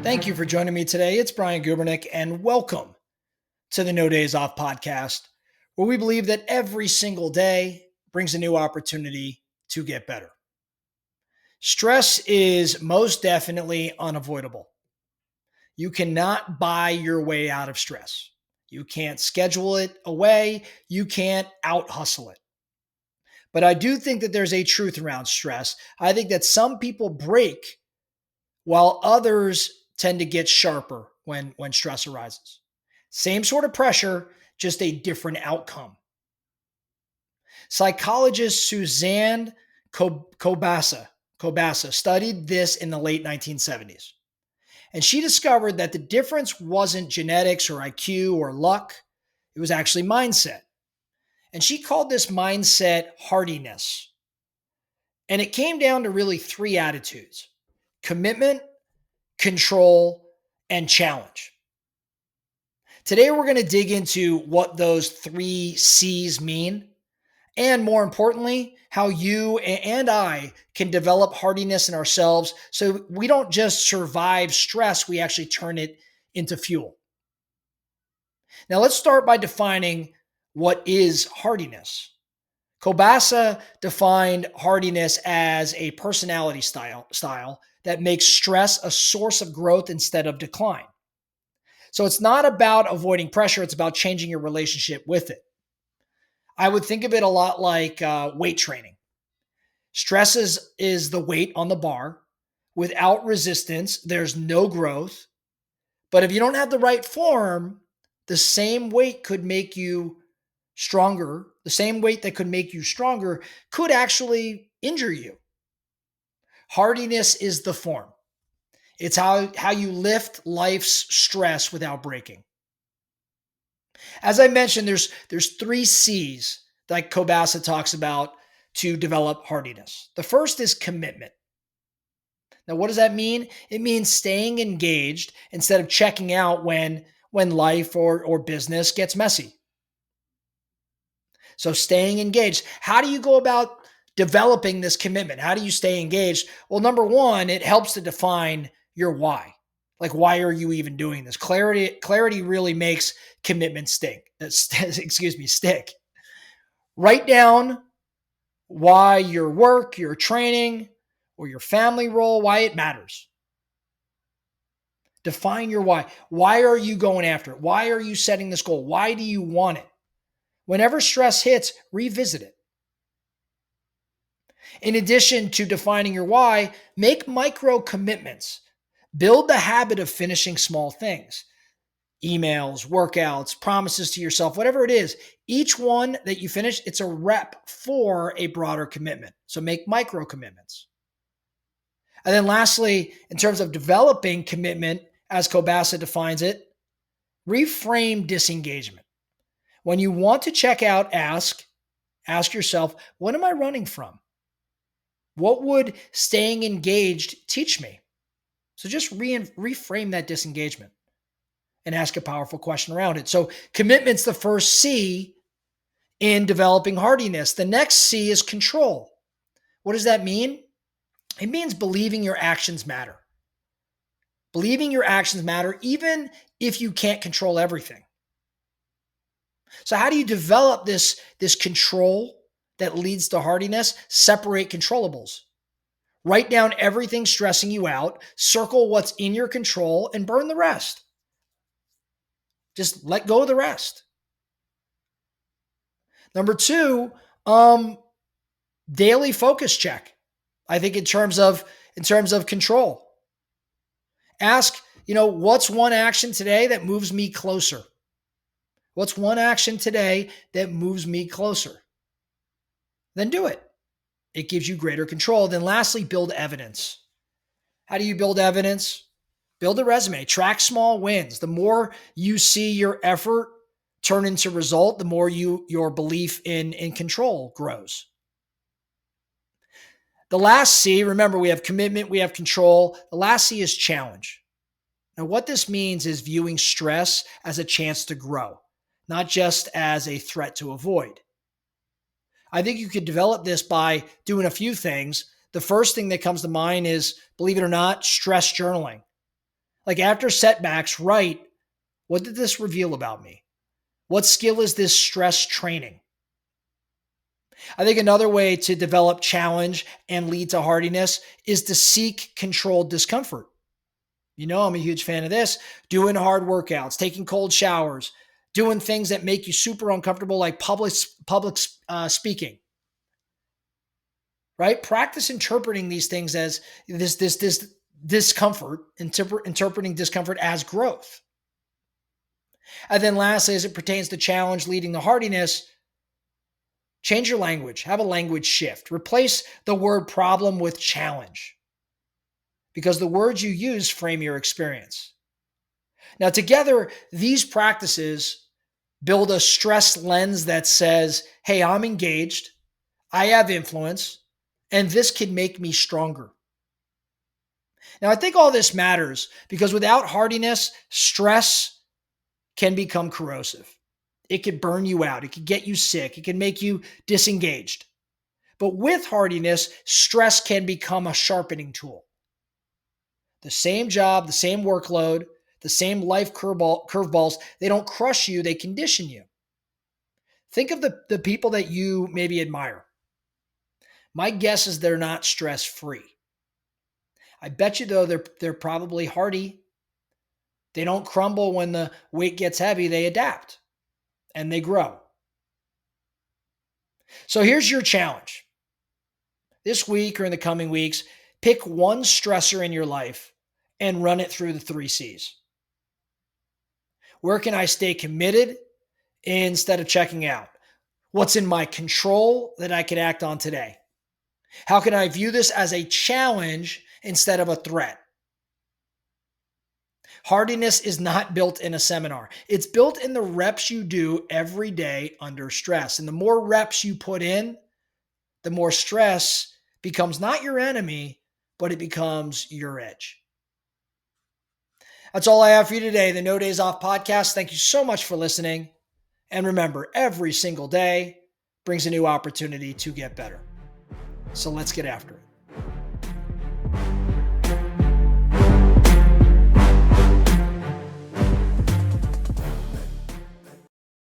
Thank you for joining me today. It's Brian Gubernick, and welcome to the No Days Off podcast, where we believe that every single day brings a new opportunity to get better. Stress is most definitely unavoidable. You cannot buy your way out of stress. You can't schedule it away. You can't out hustle it. But I do think that there's a truth around stress. I think that some people break while others tend to get sharper when stress arises. Same sort of pressure, just a different outcome. Psychologist Suzanne Kobasa studied this in the late 1970s. And she discovered that the difference wasn't genetics or IQ or luck. It was actually mindset. And she called this mindset hardiness. And it came down to really three attitudes: commitment, control, and challenge. Today, we're going to dig into what those three C's mean, and more importantly, how you and I can develop hardiness in ourselves so we don't just survive stress, we actually turn it into fuel. Now, let's start by defining what is hardiness. Kobasa defined hardiness as a personality style that makes stress a source of growth instead of decline. So it's not about avoiding pressure, it's about changing your relationship with it. I would think of it a lot like weight training. Stress is the weight on the bar. Without resistance, there's no growth. But if you don't have the right form, the same weight could make you stronger. The same weight that could make you stronger could actually injure you. Hardiness is the form. It's how you lift life's stress without breaking. As I mentioned, there's three C's that Kobasa talks about to develop hardiness. The first is commitment. Now, what does that mean? It means staying engaged instead of checking out when life or business gets messy. So staying engaged. How do you go about developing this commitment? How do you stay engaged? Well, number one, it helps to define your why. Like, why are you even doing this? Clarity really makes commitment stick. Write down why your work, your training, or your family role, why it matters. Define your why. Why are you going after it? Why are you setting this goal? Why do you want it? Whenever stress hits, revisit it. In addition to defining your why, make micro commitments. Build the habit of finishing small things. Emails, workouts, promises to yourself, whatever it is. Each one that you finish, it's a rep for a broader commitment. So make micro commitments. And then lastly, in terms of developing commitment, as Kobasa defines it, reframe disengagement. When you want to check out, ask yourself, what am I running from? What would staying engaged teach me? So just reframe that disengagement and ask a powerful question around it. So commitment's the first C in developing hardiness. The next C is control. What does that mean? It means believing your actions matter. Believing your actions matter even if you can't control everything. So how do you develop this control that leads to hardiness? Separate controllables. Write down everything stressing you out, circle what's in your control, and burn the rest. Just let go of the rest. Number two, daily focus check. I think in terms of control. Ask, what's one action today that moves me closer? What's one action today that moves me closer? Then do it. It gives you greater control. Then lastly, build evidence. How do you build evidence? Build a resume. Track small wins. The more you see your effort turn into result, the more your belief in control grows. The last C, remember, we have commitment, we have control. The last C is challenge. Now, what this means is viewing stress as a chance to grow, not just as a threat to avoid. I think you could develop this by doing a few things. The first thing that comes to mind is, believe it or not, stress journaling. Like after setbacks, write, what did this reveal about me? What skill is this stress training? I think another way to develop challenge and lead to hardiness is to seek controlled discomfort. You know, I'm a huge fan of this. Doing hard workouts, taking cold showers, doing things that make you super uncomfortable, like public speaking. Right? Practice interpreting these things as this discomfort, interpreting discomfort as growth. And then lastly, as it pertains to challenge leading to hardiness, change your language. Have a language shift. Replace the word problem with challenge, because the words you use frame your experience. Now, together, these practices build a stress lens that says, hey, I'm engaged, I have influence, and this can make me stronger. Now, I think all this matters because without hardiness, stress can become corrosive. It could burn you out. It could get you sick. It can make you disengaged. But with hardiness, stress can become a sharpening tool. The same job, the same workload, the same life curveballs, they don't crush you, they condition you. Think of the people that you maybe admire. My guess is they're not stress-free. I bet you, though, they're probably hardy. They don't crumble when the weight gets heavy. They adapt and they grow. So here's your challenge. This week or in the coming weeks, pick one stressor in your life and run it through the 3 C's. Where can I stay committed instead of checking out? What's in my control that I can act on today? How can I view this as a challenge instead of a threat? Hardiness is not built in a seminar. It's built in the reps you do every day under stress. And the more reps you put in, the more stress becomes not your enemy, but it becomes your edge. That's all I have for you today, the No Days Off podcast. Thank you so much for listening. And remember, every single day brings a new opportunity to get better. So let's get after it.